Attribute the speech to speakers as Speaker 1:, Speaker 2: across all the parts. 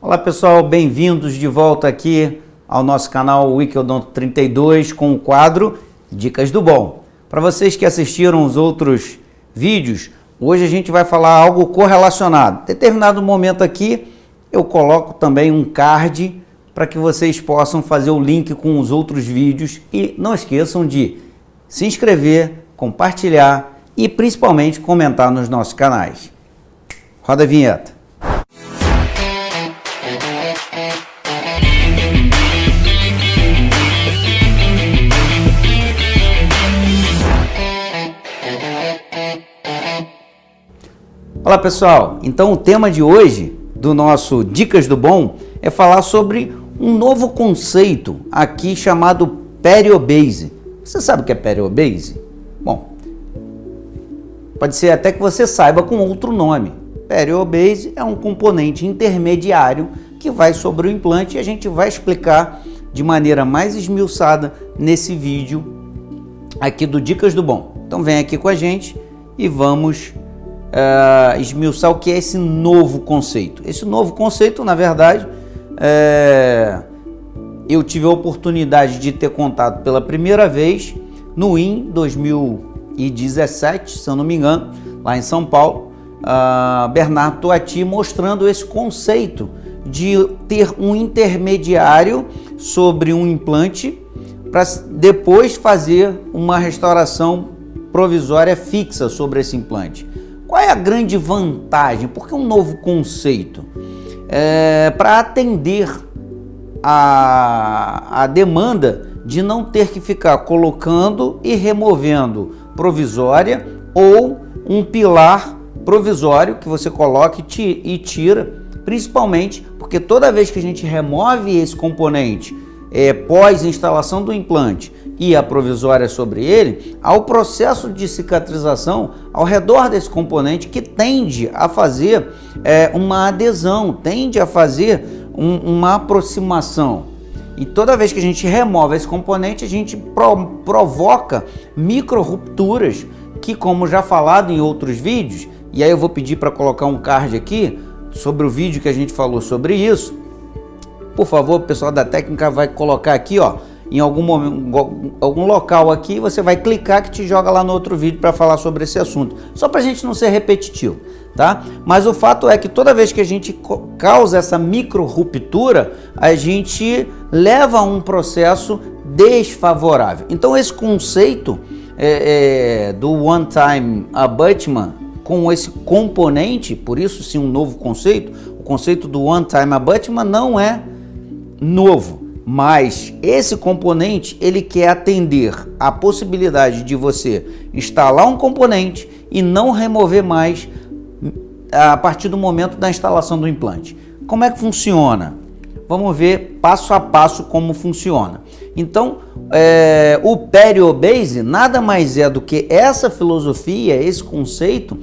Speaker 1: Olá pessoal, bem-vindos de volta aqui ao nosso canal Wikidonto 32 com o quadro Dicas do Bom. Para vocês que assistiram os outros vídeos, hoje a gente vai falar algo correlacionado. Em determinado momento aqui eu coloco também um card para que vocês possam fazer o link com os outros vídeos e não esqueçam de se inscrever, compartilhar e principalmente comentar nos nossos canais. Roda a vinheta. Olá pessoal, então o tema de hoje do nosso Dicas do Bom é falar sobre um novo conceito aqui chamado Periobase. Você sabe o que é Periobase? Bom, pode ser até que você saiba com outro nome. Periobase é um componente intermediário que vai sobre o implante e a gente vai explicar de maneira mais esmiuçada nesse vídeo aqui do Dicas do Bom. Então vem aqui com a gente e vamos esmiuçar o que é esse novo conceito. Esse novo conceito, na verdade, eu tive a oportunidade de ter contato pela primeira vez no IN 2017, se eu não me engano, lá em São Paulo, Bernardo Toati mostrando esse conceito de ter um intermediário sobre um implante para depois fazer uma restauração provisória fixa sobre esse implante. Qual é a grande vantagem? Por que um novo conceito? Para atender a demanda de não ter que ficar colocando e removendo provisória ou um pilar provisório que você coloca e tira, principalmente porque toda vez que a gente remove esse componente pós instalação do implante e a provisória sobre ele, há o processo de cicatrização ao redor desse componente que tende a fazer uma adesão, tende a fazer uma aproximação. E toda vez que a gente remove esse componente, a gente provoca micro rupturas que, como já falado em outros vídeos, e aí eu vou pedir para colocar um card aqui sobre o vídeo que a gente falou sobre isso. Por favor, o pessoal da técnica vai colocar aqui, ó, em algum momento, algum local aqui, você vai clicar que te joga lá no outro vídeo para falar sobre esse assunto, só para a gente não ser repetitivo, tá? Mas o fato é que toda vez que a gente causa essa micro ruptura, a gente leva a um processo desfavorável. Então esse conceito do one time abutment com esse componente, por isso sim um novo conceito, o conceito do one time abutment não é novo. Mas esse componente, ele quer atender a possibilidade de você instalar um componente e não remover mais a partir do momento da instalação do implante. Como é que funciona? Vamos ver passo a passo como funciona. Então, o Periobase nada mais é do que essa filosofia, esse conceito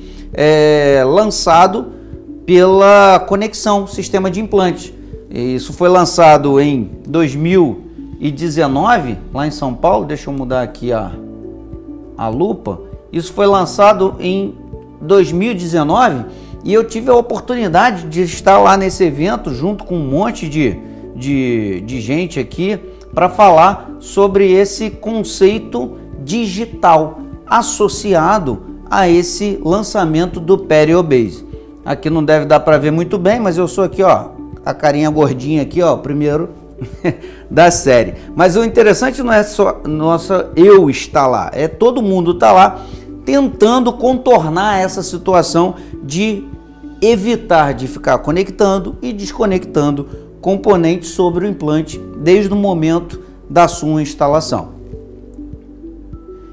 Speaker 1: lançado pela Conexão Sistema de Implante. Isso foi lançado em 2019, lá em São Paulo. Deixa eu mudar aqui a lupa. Isso foi lançado em 2019 e eu tive a oportunidade de estar lá nesse evento junto com um monte de gente aqui para falar sobre esse conceito digital associado a esse lançamento do Periobase. Aqui não deve dar para ver muito bem, mas eu sou aqui, ó, a carinha gordinha aqui, ó, primeiro da série. Mas o interessante não é só eu estar lá, é todo mundo tá lá tentando contornar essa situação de evitar de ficar conectando e desconectando componentes sobre o implante desde o momento da sua instalação.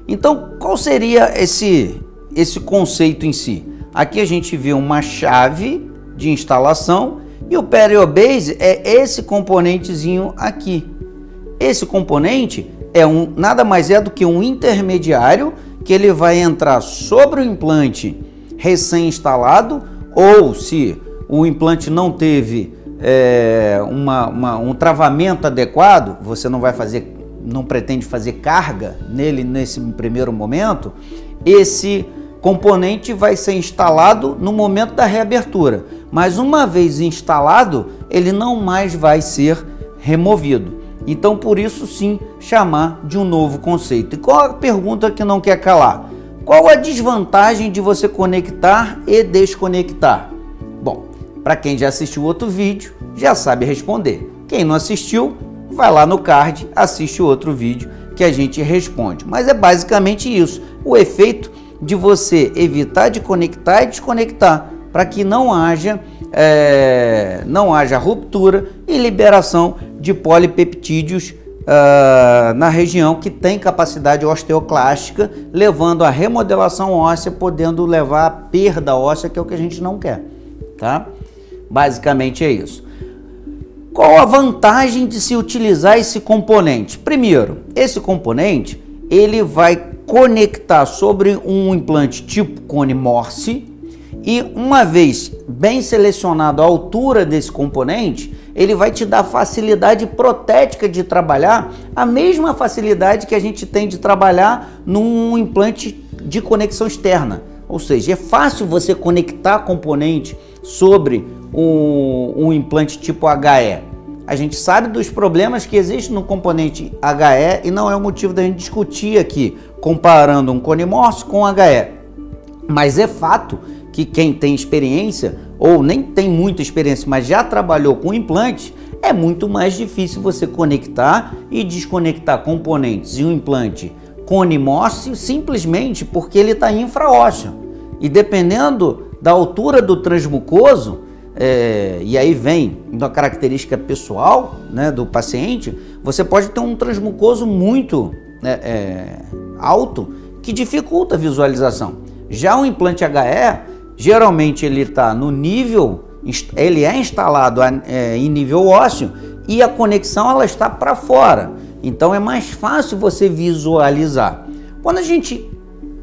Speaker 1: Então, qual seria esse conceito em si? Aqui a gente vê uma chave de instalação e o Periobase é esse componentezinho aqui. Esse componente nada mais é do que um intermediário que ele vai entrar sobre o implante recém-instalado, ou se o implante não teve um travamento adequado, você não pretende fazer carga nele nesse primeiro momento, esse componente vai ser instalado no momento da reabertura, mas uma vez instalado, ele não mais vai ser removido. Então, por isso sim, chamar de um novo conceito. E qual a pergunta que não quer calar? Qual a desvantagem de você conectar e desconectar? Bom, para quem já assistiu outro vídeo, já sabe responder. Quem não assistiu, vai lá no card, assiste outro vídeo que a gente responde. Mas é basicamente isso, o efeito de você evitar de conectar e desconectar, para que não haja ruptura e liberação de polipeptídeos na região que tem capacidade osteoclástica, levando à remodelação óssea, podendo levar à perda óssea, que é o que a gente não quer, tá? Basicamente é isso. Qual a vantagem de se utilizar esse componente? Primeiro, esse componente ele vai conectar sobre um implante tipo cone Morse, e uma vez bem selecionado a altura desse componente, ele vai te dar facilidade protética de trabalhar, a mesma facilidade que a gente tem de trabalhar num implante de conexão externa. Ou seja, é fácil você conectar componente sobre um implante tipo HE. A gente sabe dos problemas que existem no componente HE e não é o motivo da gente discutir aqui, comparando um cone Morse com HE. Mas é fato que quem tem experiência, ou nem tem muita experiência, mas já trabalhou com implante, é muito mais difícil você conectar e desconectar componentes em um implante cone Morse, simplesmente porque ele está infraósseo. E dependendo da altura do transmucoso, e aí vem da característica pessoal, né, do paciente, você pode ter um transmucoso muito alto que dificulta a visualização. Já o implante HE, geralmente ele está no nível, ele é instalado em nível ósseo e a conexão ela está para fora, então é mais fácil você visualizar. Quando a gente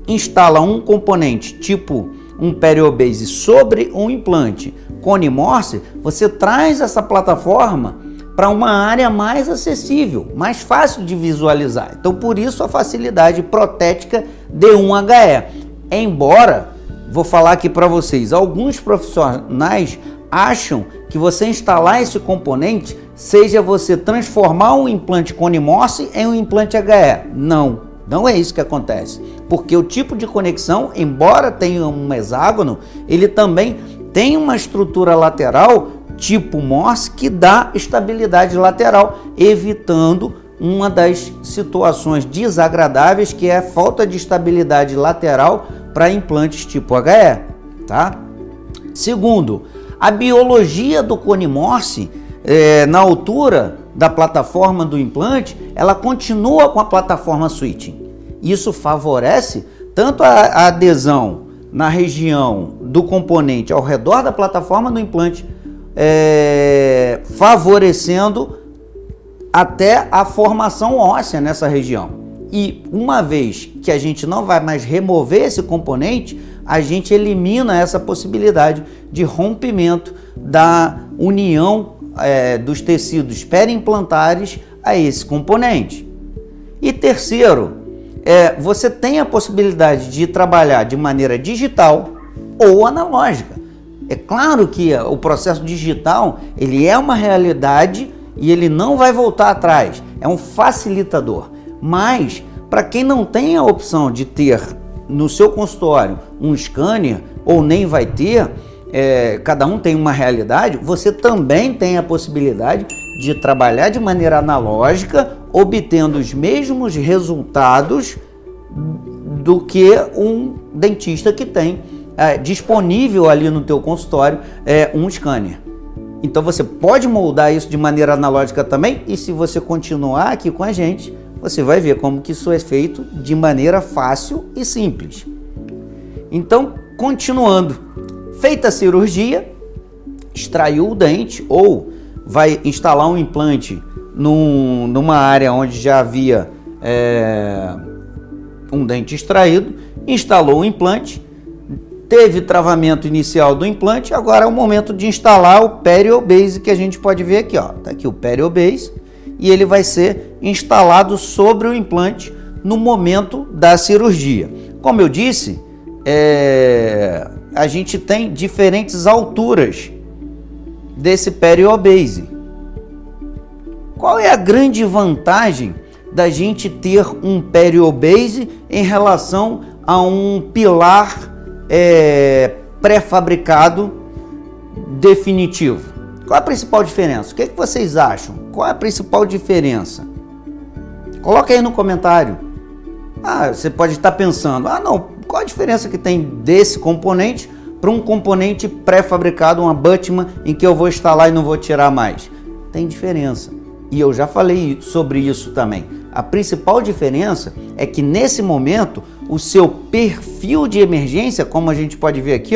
Speaker 1: instala um componente tipo um periobase sobre um implante cone Morse, você traz essa plataforma para uma área mais acessível, mais fácil de visualizar. Então, por isso a facilidade protética de um HE. Embora, vou falar aqui para vocês, alguns profissionais acham que você instalar esse componente seja você transformar um implante cone Morse em um implante HE. Não é isso que acontece, porque o tipo de conexão, embora tenha um hexágono, ele também tem uma estrutura lateral tipo Morse que dá estabilidade lateral, evitando uma das situações desagradáveis que é a falta de estabilidade lateral para implantes tipo HE, tá? Segundo, a biologia do cone Morse, na altura da plataforma do implante, ela continua com a plataforma switching. Isso favorece tanto a adesão na região do componente ao redor da plataforma do implante, favorecendo até a formação óssea nessa região. E uma vez que a gente não vai mais remover esse componente, a gente elimina essa possibilidade de rompimento da união dos tecidos periimplantares a esse componente. E terceiro, você tem a possibilidade de trabalhar de maneira digital ou analógica. É claro que o processo digital ele é uma realidade e ele não vai voltar atrás, é um facilitador. Mas para quem não tem a opção de ter no seu consultório um scanner ou nem vai ter, cada um tem uma realidade, você também tem a possibilidade de trabalhar de maneira analógica, obtendo os mesmos resultados do que um dentista que tem disponível ali no teu consultório um scanner. Então você pode moldar isso de maneira analógica também, e se você continuar aqui com a gente, você vai ver como que isso é feito de maneira fácil e simples. Então, continuando, feita a cirurgia, extraiu o dente ou vai instalar um implante numa área onde já havia um dente extraído, instalou o implante, teve travamento inicial do implante, agora é o momento de instalar o periobase, que a gente pode ver aqui, ó. Tá aqui o periobase, e ele vai ser instalado sobre o implante no momento da cirurgia. Como eu disse, a gente tem diferentes alturas desse periobase. Qual é a grande vantagem da gente ter um periobase em relação a um pilar pré-fabricado definitivo? Qual a principal diferença? O que vocês acham? Qual é a principal diferença? Coloca aí no comentário. Você pode estar pensando, não, qual a diferença que tem desse componente para um componente pré-fabricado, uma abutment, em que eu vou instalar e não vou tirar mais? Tem diferença. E eu já falei sobre isso também. A principal diferença é que nesse momento o seu perfil de emergência, como a gente pode ver aqui,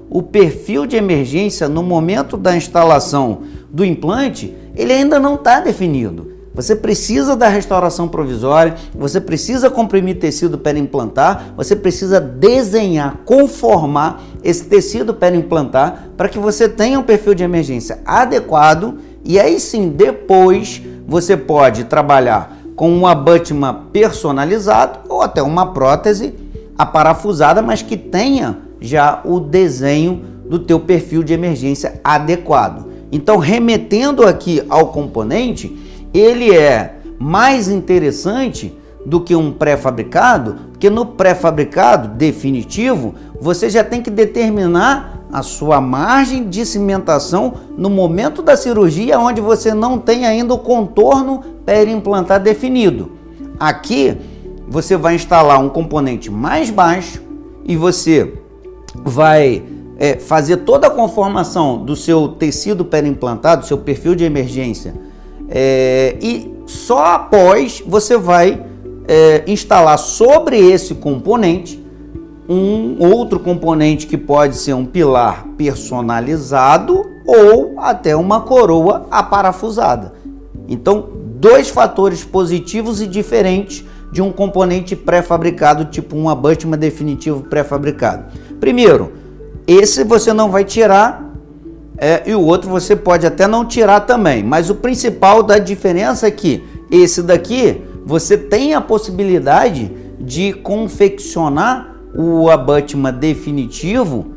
Speaker 1: o perfil de emergência no momento da instalação do implante, ele ainda não está definido. Você precisa da restauração provisória, você precisa comprimir tecido periimplantar, você precisa desenhar, conformar esse tecido periimplantar para que você tenha um perfil de emergência adequado, e aí sim, depois você pode trabalhar com um abutment personalizado ou até uma prótese aparafusada, mas que tenha já o desenho do teu perfil de emergência adequado. Então, remetendo aqui ao componente, ele é mais interessante do que um pré-fabricado, porque no pré-fabricado definitivo, você já tem que determinar a sua margem de cimentação no momento da cirurgia, onde você não tem ainda o contorno periimplantar definido. Aqui, você vai instalar um componente mais baixo e você vai fazer toda a conformação do seu tecido periimplantado, do seu perfil de emergência, e só após você vai instalar sobre esse componente um outro componente que pode ser um pilar personalizado ou até uma coroa aparafusada. Então, dois fatores positivos e diferentes de um componente pré-fabricado, tipo um abutment definitivo pré-fabricado. Primeiro, esse você não vai tirar, e o outro você pode até não tirar também, mas o principal da diferença é que esse daqui você tem a possibilidade de confeccionar o abutment definitivo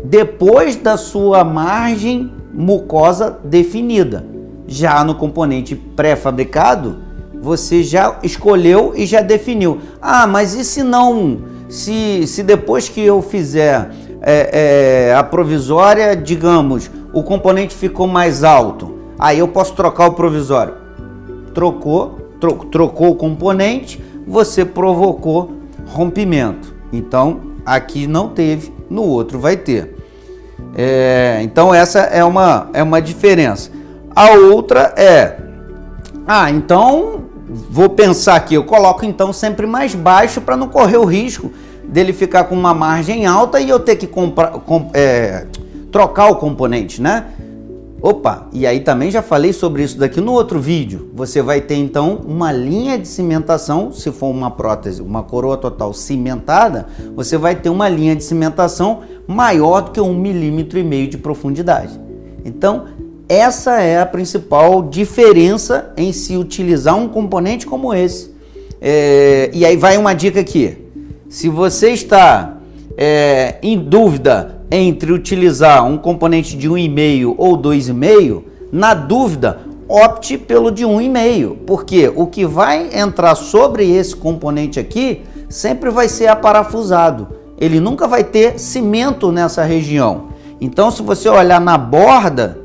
Speaker 1: depois da sua margem mucosa definida. Já no componente pré-fabricado, você já escolheu e já definiu. Mas e se não, se depois que eu fizer a provisória, digamos, o componente ficou mais alto, aí eu posso trocar o provisório? Trocou o componente, você provocou rompimento. Então, aqui não teve, no outro vai ter. Então, essa é uma diferença. A outra então, vou pensar aqui, eu coloco então sempre mais baixo para não correr o risco dele ficar com uma margem alta e eu ter que trocar o componente, né? E aí também já falei sobre isso daqui no outro vídeo. Você vai ter então uma linha de cimentação, se for uma prótese, uma coroa total cimentada, você vai ter uma linha de cimentação maior do que 1,5 mm de profundidade. Então, essa é a principal diferença em se utilizar um componente como esse. E aí vai uma dica aqui. Se você está em dúvida entre utilizar um componente de 1,5 ou 2,5, na dúvida, opte pelo de 1,5, porque o que vai entrar sobre esse componente aqui sempre vai ser aparafusado. Ele nunca vai ter cimento nessa região. Então, se você olhar na borda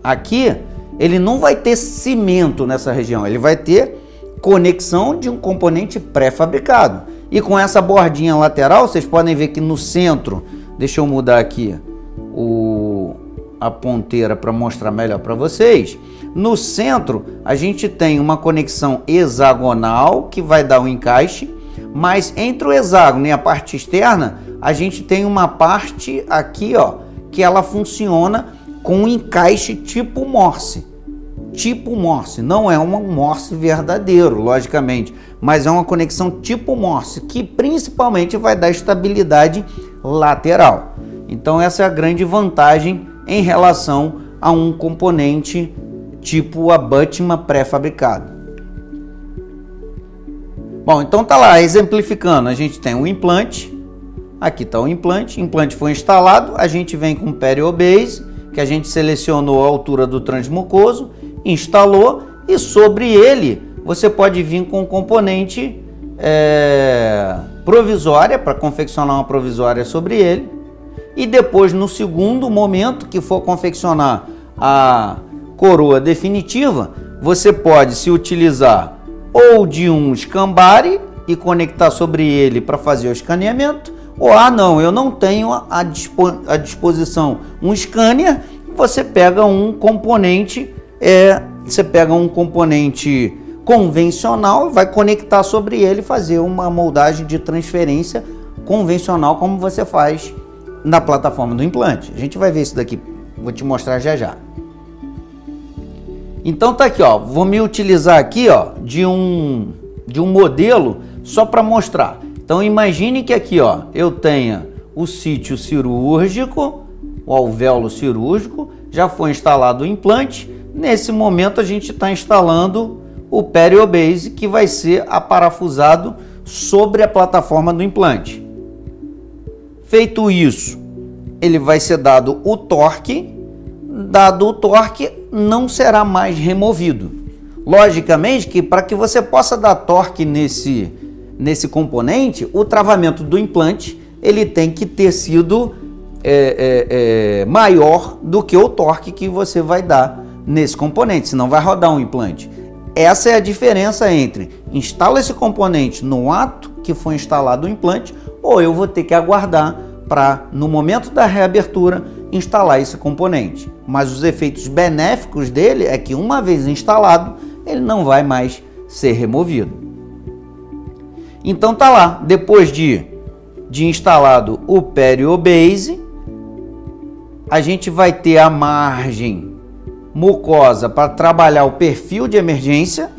Speaker 1: aqui, ele não vai ter cimento nessa região, ele vai ter conexão de um componente pré-fabricado. E com essa bordinha lateral, vocês podem ver que no centro, deixa eu mudar aqui a ponteira para mostrar melhor para vocês. No centro, a gente tem uma conexão hexagonal que vai dar um encaixe, mas entre o hexágono e a parte externa, a gente tem uma parte aqui, que ela funciona com um encaixe tipo Morse. Tipo Morse, não é um Morse verdadeiro, logicamente, mas é uma conexão tipo Morse, que principalmente vai dar estabilidade lateral. Então essa é a grande vantagem em relação a um componente tipo abutment pré-fabricado. Bom, então tá lá, exemplificando, a gente tem um implante, aqui está o implante foi instalado, a gente vem com periobase que a gente selecionou a altura do transmucoso, instalou e sobre ele você pode vir com um componente provisória para confeccionar uma provisória sobre ele e depois no segundo momento que for confeccionar a coroa definitiva, você pode se utilizar ou de um escambare e conectar sobre ele para fazer o escaneamento, ou não, eu não tenho à disposição um scanner, você pega um componente, convencional e vai conectar sobre ele e fazer uma moldagem de transferência convencional como você faz na plataforma do implante. A gente vai ver isso daqui, vou te mostrar já já. Então tá aqui, ó, vou me utilizar aqui, ó, de um modelo só para mostrar. Então imagine que aqui, ó, eu tenha o sítio cirúrgico, o alvéolo cirúrgico, já foi instalado o implante. Nesse momento a gente está instalando o periobase, que vai ser aparafusado sobre a plataforma do implante. Feito isso, ele vai ser dado o torque. Dado o torque, não será mais removido. Logicamente que para que você possa dar torque nesse componente, o travamento do implante ele tem que ter sido maior do que o torque que você vai dar nesse componente, senão vai rodar um implante. Essa é a diferença entre instala esse componente no ato que foi instalado o implante, ou eu vou ter que aguardar para, no momento da reabertura, instalar esse componente. Mas os efeitos benéficos dele é que, uma vez instalado, ele não vai mais ser removido. Então tá lá, depois de instalado o periobase, a gente vai ter a margem mucosa para trabalhar o perfil de emergência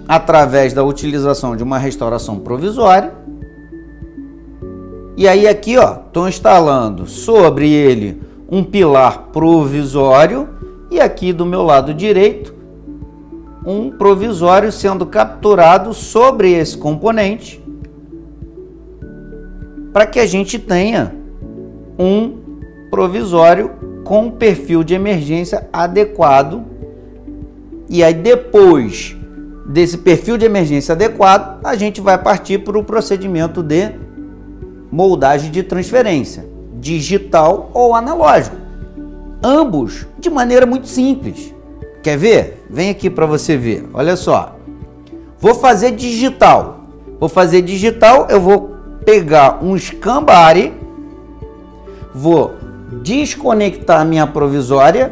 Speaker 1: através da utilização de uma restauração provisória. E aí aqui, ó, estou instalando sobre ele um pilar provisório e aqui do meu lado direito um provisório sendo capturado sobre esse componente para que a gente tenha um provisório com perfil de emergência adequado. E aí depois desse perfil de emergência adequado, a gente vai partir para o procedimento de moldagem de transferência, digital ou analógico. Ambos de maneira muito simples. Quer ver? Vem aqui para você ver. Olha só. Vou fazer digital. Eu vou pegar um escambare, vou desconectar a minha provisória.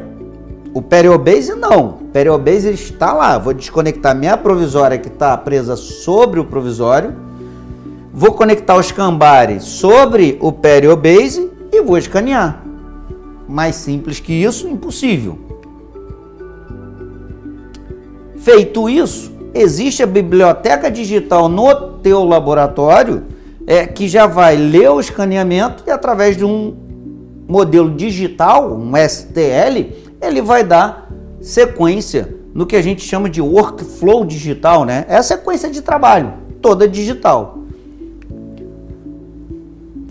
Speaker 1: O periobase não. O periobase está lá. Vou desconectar a minha provisória que está presa sobre o provisório. Vou conectar o escambare sobre o periobase e vou escanear. Mais simples que isso, impossível. Feito isso, existe a biblioteca digital no teu laboratório que já vai ler o escaneamento e através de um modelo digital, um STL, ele vai dar sequência no que a gente chama de workflow digital, né? É a sequência de trabalho, toda digital.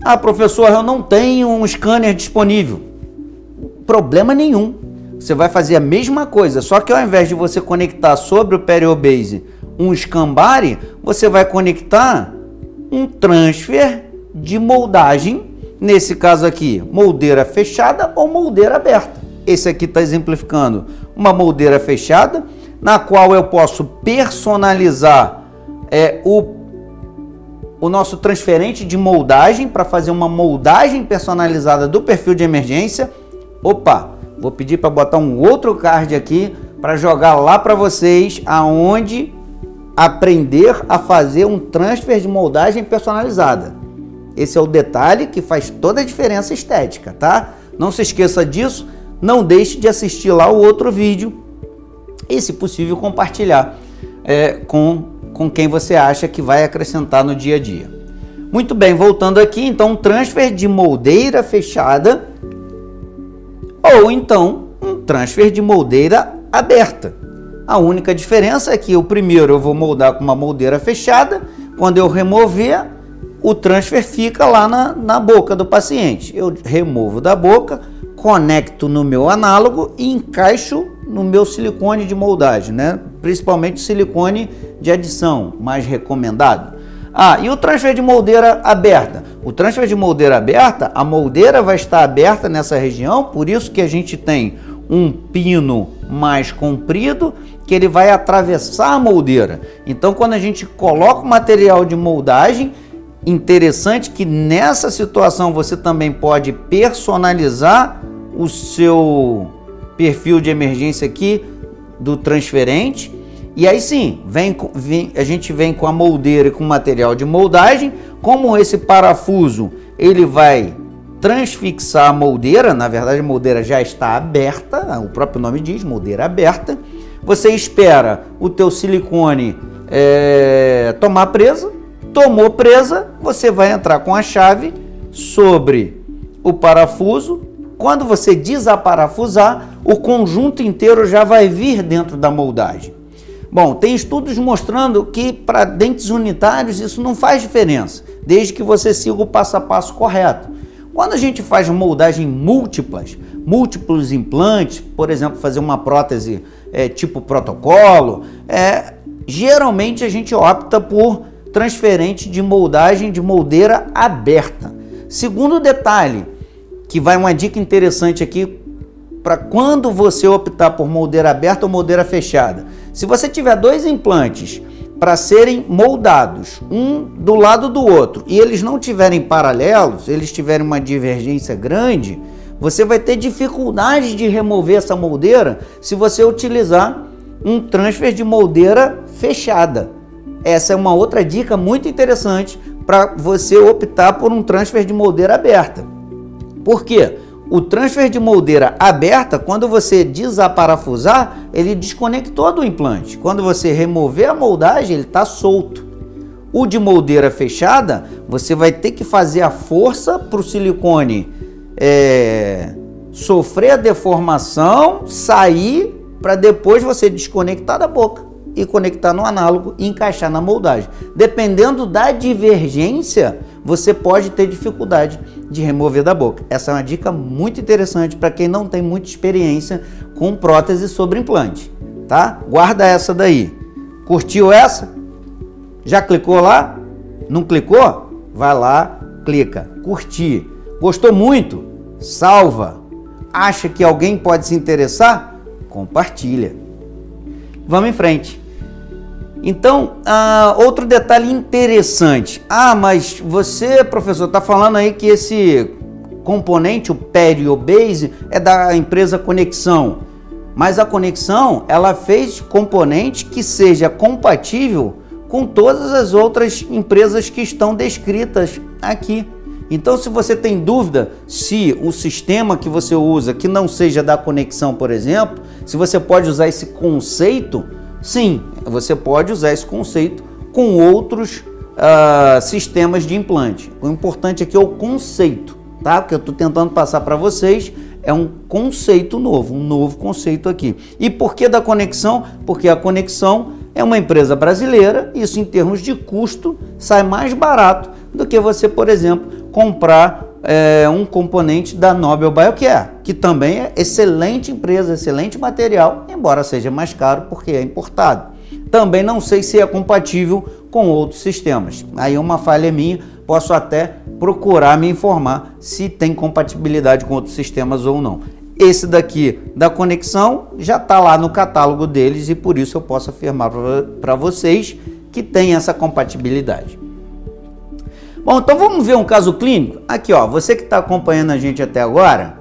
Speaker 1: Ah, professor, eu não tenho um scanner disponível. Problema nenhum. Você vai fazer a mesma coisa, só que ao invés de você conectar sobre o periobase um escambare, você vai conectar um transfer de moldagem, nesse caso aqui, moldeira fechada ou moldeira aberta. Esse aqui está exemplificando uma moldeira fechada, na qual eu posso personalizar o nosso transferente de moldagem para fazer uma moldagem personalizada do perfil de emergência. Opa, vou pedir para botar um outro card aqui para jogar lá para vocês aonde aprender a fazer um transfer de moldagem personalizada. Esse é o detalhe que faz toda a diferença estética, tá? Não se esqueça disso, não deixe de assistir lá o outro vídeo e, se possível, compartilhar com quem você acha que vai acrescentar no dia a dia. Muito bem, voltando aqui, então, um transfer de moldeira fechada ou então um transfer de moldeira aberta. A única diferença é que o primeiro eu vou moldar com uma moldeira fechada, quando eu remover, o transfer fica lá na boca do paciente. Eu removo da boca, conecto no meu análogo e encaixo no meu silicone de moldagem, né? Principalmente silicone de adição, mais recomendado. E o transfer de moldeira aberta? O transfer de moldeira aberta, a moldeira vai estar aberta nessa região, por isso que a gente tem um pino mais comprido, que ele vai atravessar a moldeira. Então, quando a gente coloca o material de moldagem, interessante que nessa situação você também pode personalizar o seu perfil de emergência aqui do transferente. E aí sim, a gente vem com a moldeira e com o material de moldagem. Como esse parafuso ele vai transfixar a moldeira, na verdade a moldeira já está aberta, o próprio nome diz, moldeira aberta. Você espera o teu silicone tomar presa, tomou presa, você vai entrar com a chave sobre o parafuso. Quando você desaparafusar, o conjunto inteiro já vai vir dentro da moldagem. Bom, tem estudos mostrando que para dentes unitários isso não faz diferença, desde que você siga o passo a passo correto. Quando a gente faz moldagem múltiplos implantes, por exemplo, fazer uma prótese tipo protocolo, geralmente a gente opta por transferente de moldagem de moldeira aberta. Segundo detalhe, que vai uma dica interessante aqui para quando você optar por moldeira aberta ou moldeira fechada. Se você tiver dois implantes para serem moldados, um do lado do outro, e eles não tiverem paralelos, eles tiverem uma divergência grande, você vai ter dificuldade de remover essa moldeira se você utilizar um transfer de moldeira fechada. Essa é uma outra dica muito interessante para você optar por um transfer de moldeira aberta. Por quê? O transfer de moldeira aberta, quando você desaparafusar, ele desconectou do implante. Quando você remover a moldagem, ele está solto. O de moldeira fechada, você vai ter que fazer a força para o silicone sofrer a deformação, sair, para depois você desconectar da boca e conectar no análogo e encaixar na moldagem. Dependendo da divergência, você pode ter dificuldade de remover da boca. Essa é uma dica muito interessante para quem não tem muita experiência com prótese sobre implante, tá? Guarda essa daí. Curtiu essa? Já clicou lá? Não clicou? Vai lá, clica. Curtir. Gostou muito? Salva. Acha que alguém pode se interessar? Compartilha. Vamos em frente. Então, outro detalhe interessante. Mas você, professor, está falando aí que esse componente, o Periobase, é da empresa Conexão. Mas a Conexão, ela fez componente que seja compatível com todas as outras empresas que estão descritas aqui. Então, se você tem dúvida se o sistema que você usa, que não seja da Conexão, por exemplo, se você pode usar esse conceito, sim, você pode usar esse conceito com outros sistemas de implante. O importante aqui é o conceito, tá? O que eu estou tentando passar para vocês é um conceito novo, um novo conceito aqui. E por que da Conexão? Porque a Conexão é uma empresa brasileira, isso em termos de custo sai mais barato do que você, por exemplo, comprar um componente da Nobel Biocare, que também é excelente empresa, excelente material, embora seja mais caro porque é importado. Também não sei se é compatível com outros sistemas. Aí é uma falha minha, posso até procurar me informar se tem compatibilidade com outros sistemas ou não. Esse daqui da Conexão já está lá no catálogo deles e por isso eu posso afirmar para vocês que tem essa compatibilidade. Bom, então vamos ver um caso clínico? Aqui, ó, você que está acompanhando a gente até agora,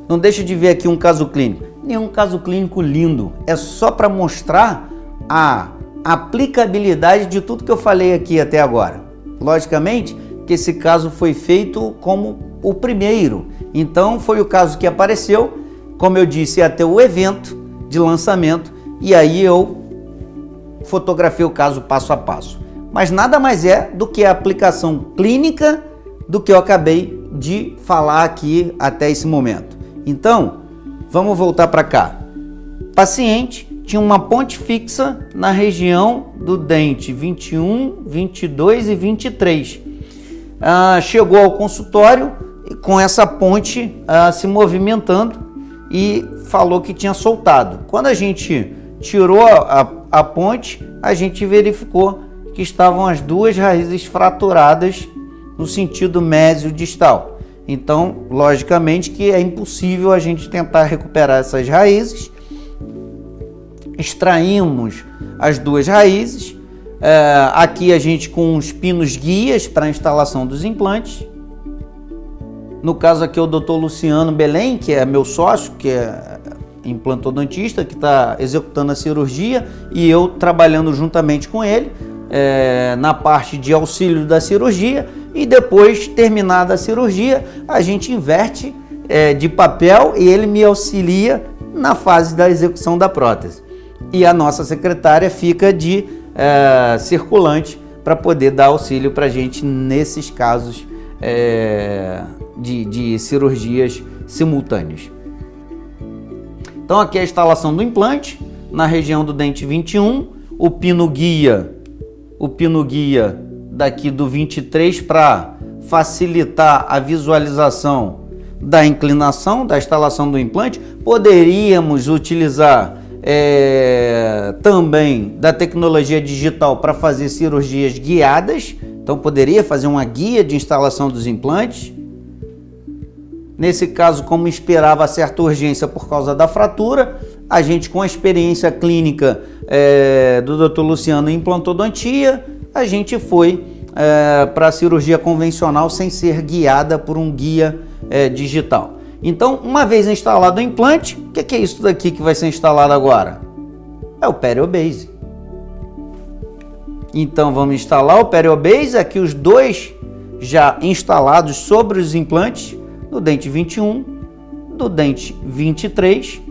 Speaker 1: não deixa de ver aqui um caso clínico. Nenhum caso clínico lindo, é só para mostrar a aplicabilidade de tudo que eu falei aqui até agora. Logicamente que esse caso foi feito como o primeiro, então foi o caso que apareceu, como eu disse, até o evento de lançamento, e aí eu fotografei o caso passo a passo. Mas nada mais é do que a aplicação clínica do que eu acabei de falar aqui até esse momento. Então, vamos voltar para cá. Paciente tinha uma ponte fixa na região do dente 21, 22 e 23. Chegou ao consultório com essa ponte se movimentando e falou que tinha soltado. Quando a gente tirou a ponte, a gente verificou que estavam as duas raízes fraturadas no sentido mesiodistal. Então, logicamente que é impossível a gente tentar recuperar essas raízes. Extraímos as duas raízes. Aqui a gente com os pinos guias para a instalação dos implantes. No caso aqui o Dr. Luciano Belém, que é meu sócio, que é implantodontista, que está executando a cirurgia, e eu trabalhando juntamente com ele na parte de auxílio da cirurgia. E depois, terminada a cirurgia, a gente inverte de papel e ele me auxilia na fase da execução da prótese. E a nossa secretária fica de circulante para poder dar auxílio para a gente nesses casos de cirurgias simultâneas. Então aqui é a instalação do implante na região do dente 21, o pino guia daqui do 23 para facilitar a visualização da inclinação da instalação do implante. Poderíamos utilizar também da tecnologia digital para fazer cirurgias guiadas, então poderia fazer uma guia de instalação dos implantes. Nesse caso, como esperava certa urgência por causa da fratura, a gente com a experiência clínica do Dr. Luciano em implantodontia, a gente foi para a cirurgia convencional sem ser guiada por um guia digital. Então, uma vez instalado o implante, o que é isso daqui que vai ser instalado agora? É o Periobase. Então, vamos instalar o Periobase, aqui os dois já instalados sobre os implantes, do dente 21, do dente 23.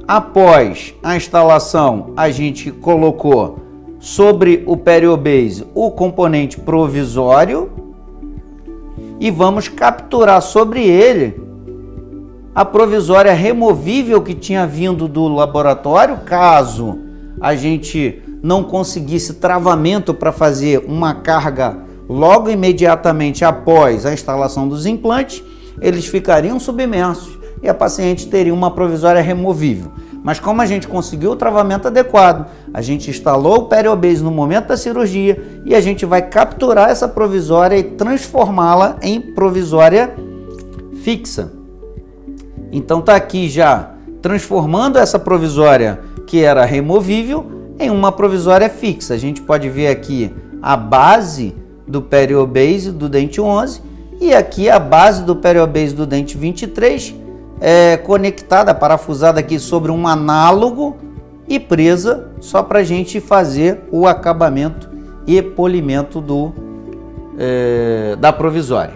Speaker 1: Após a instalação, a gente colocou sobre o Periobase o componente provisório e vamos capturar sobre ele a provisória removível que tinha vindo do laboratório, caso a gente não conseguisse travamento para fazer uma carga logo imediatamente após a instalação dos implantes, eles ficariam submersos e a paciente teria uma provisória removível. Mas como a gente conseguiu o travamento adequado, a gente instalou o Periobase no momento da cirurgia e a gente vai capturar essa provisória e transformá-la em provisória fixa. Então está aqui já transformando essa provisória que era removível em uma provisória fixa. A gente pode ver aqui a base do Periobase do dente 11 e aqui a base do Periobase do dente 23 conectada, parafusada aqui sobre um análogo e presa só para a gente fazer o acabamento e polimento da provisória.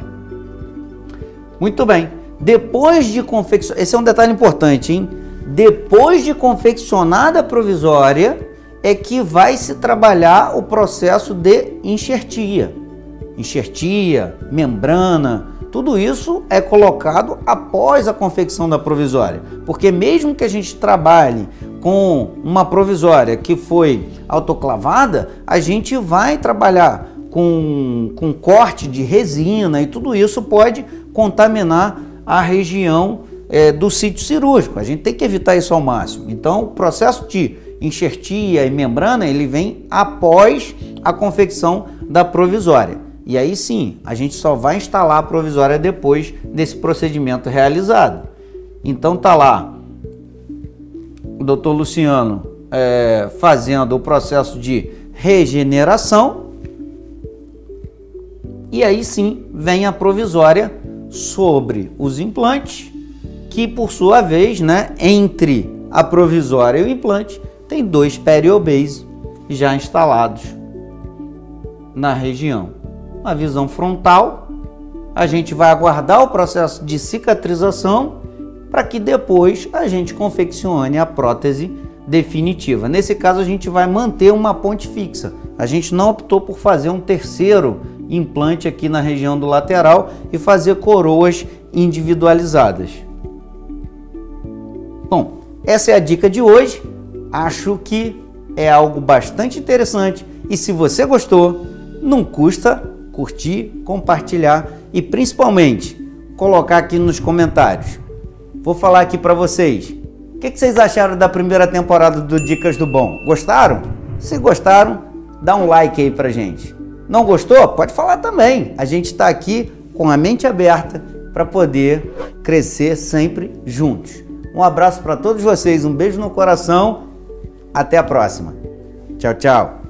Speaker 1: Muito bem, depois de confeccionar, esse é um detalhe importante, hein? Depois de confeccionada a provisória é que vai se trabalhar o processo de enxertia, membrana. Tudo isso é colocado após a confecção da provisória, porque mesmo que a gente trabalhe com uma provisória que foi autoclavada, a gente vai trabalhar com corte de resina e tudo isso pode contaminar a região do sítio cirúrgico. A gente tem que evitar isso ao máximo. Então, o processo de enxertia e membrana, ele vem após a confecção da provisória. E aí sim, a gente só vai instalar a provisória depois desse procedimento realizado. Então tá lá o Dr. Luciano fazendo o processo de regeneração. E aí sim vem a provisória sobre os implantes, que por sua vez, entre a provisória e o implante, tem dois Periobase já instalados na região. Na visão frontal, a gente vai aguardar o processo de cicatrização para que depois a gente confeccione a prótese definitiva. Nesse caso, a gente vai manter uma ponte fixa. A gente não optou por fazer um terceiro implante aqui na região do lateral e fazer coroas individualizadas. Bom, essa é a dica de hoje. Acho que é algo bastante interessante e se você gostou, não custa curtir, compartilhar e principalmente colocar aqui nos comentários. Vou falar aqui para vocês. O que vocês acharam da primeira temporada do Dicas do Bom? Gostaram? Se gostaram, dá um like aí pra gente. Não gostou? Pode falar também. A gente está aqui com a mente aberta para poder crescer sempre juntos. Um abraço para todos vocês, um beijo no coração. Até a próxima. Tchau, tchau.